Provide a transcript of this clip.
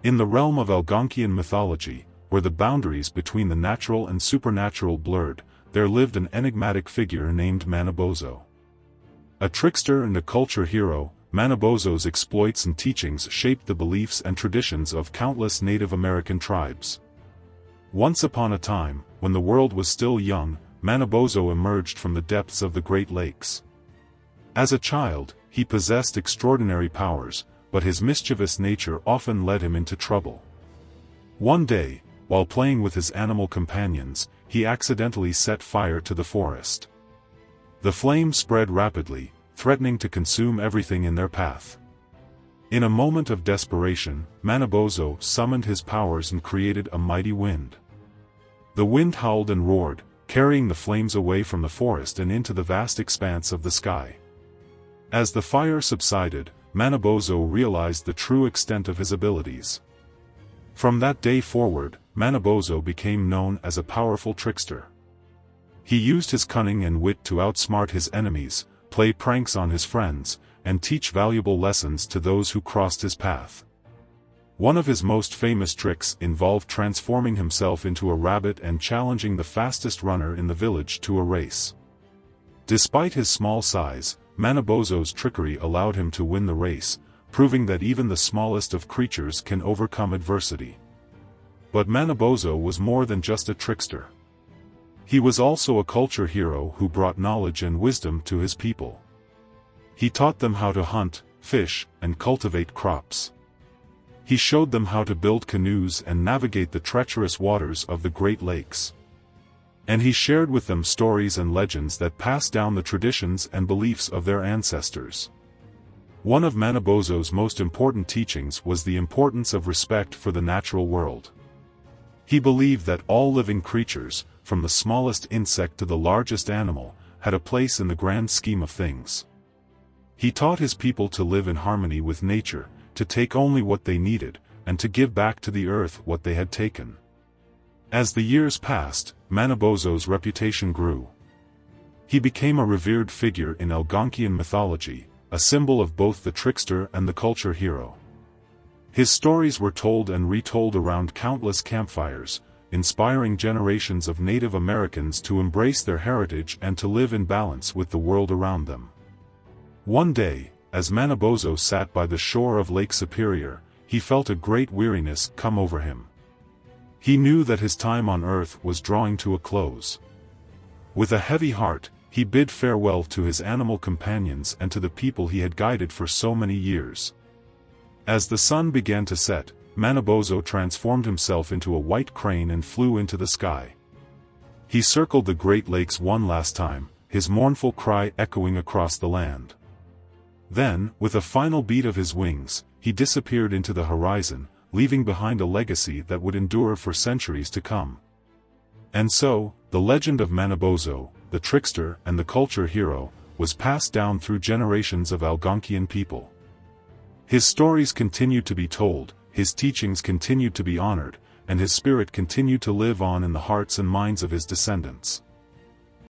In the realm of Algonquian mythology, where the boundaries between the natural and supernatural blurred, there lived an enigmatic figure named Manabozho. A trickster and a culture hero, Manabozho's exploits and teachings shaped the beliefs and traditions of countless Native American tribes. Once upon a time, when the world was still young, Manabozho emerged from the depths of the Great Lakes. As a child, he possessed extraordinary powers, but his mischievous nature often led him into trouble. One day, while playing with his animal companions, he accidentally set fire to the forest. The flames spread rapidly, threatening to consume everything in their path. In a moment of desperation, Manabozho summoned his powers and created a mighty wind. The wind howled and roared, carrying the flames away from the forest and into the vast expanse of the sky. As the fire subsided, Manabozho realized the true extent of his abilities. From that day forward, Manabozho became known as a powerful trickster. He used his cunning and wit to outsmart his enemies, play pranks on his friends, and teach valuable lessons to those who crossed his path. One of his most famous tricks involved transforming himself into a rabbit and challenging the fastest runner in the village to a race. Despite his small size, Manabozho's trickery allowed him to win the race, proving that even the smallest of creatures can overcome adversity. But Manabozho was more than just a trickster. He was also a culture hero who brought knowledge and wisdom to his people. He taught them how to hunt, fish, and cultivate crops. He showed them how to build canoes and navigate the treacherous waters of the Great Lakes. And he shared with them stories and legends that passed down the traditions and beliefs of their ancestors. One of Manabozho's most important teachings was the importance of respect for the natural world. He believed that all living creatures, from the smallest insect to the largest animal, had a place in the grand scheme of things. He taught his people to live in harmony with nature, to take only what they needed, and to give back to the earth what they had taken. As the years passed, Manabozho's reputation grew. He became a revered figure in Algonquian mythology, a symbol of both the trickster and the culture hero. His stories were told and retold around countless campfires, inspiring generations of Native Americans to embrace their heritage and to live in balance with the world around them. One day, as Manabozho sat by the shore of Lake Superior, he felt a great weariness come over him. He knew that his time on earth was drawing to a close. With a heavy heart, he bid farewell to his animal companions and to the people he had guided for so many years. As the sun began to set, Manabozho transformed himself into a white crane and flew into the sky. He circled the Great Lakes one last time, his mournful cry echoing across the land. Then, with a final beat of his wings, he disappeared into the horizon, leaving behind a legacy that would endure for centuries to come. And so, the legend of Manabozho, the trickster and the culture hero, was passed down through generations of Algonquian people. His stories continued to be told, his teachings continued to be honored, and his spirit continued to live on in the hearts and minds of his descendants.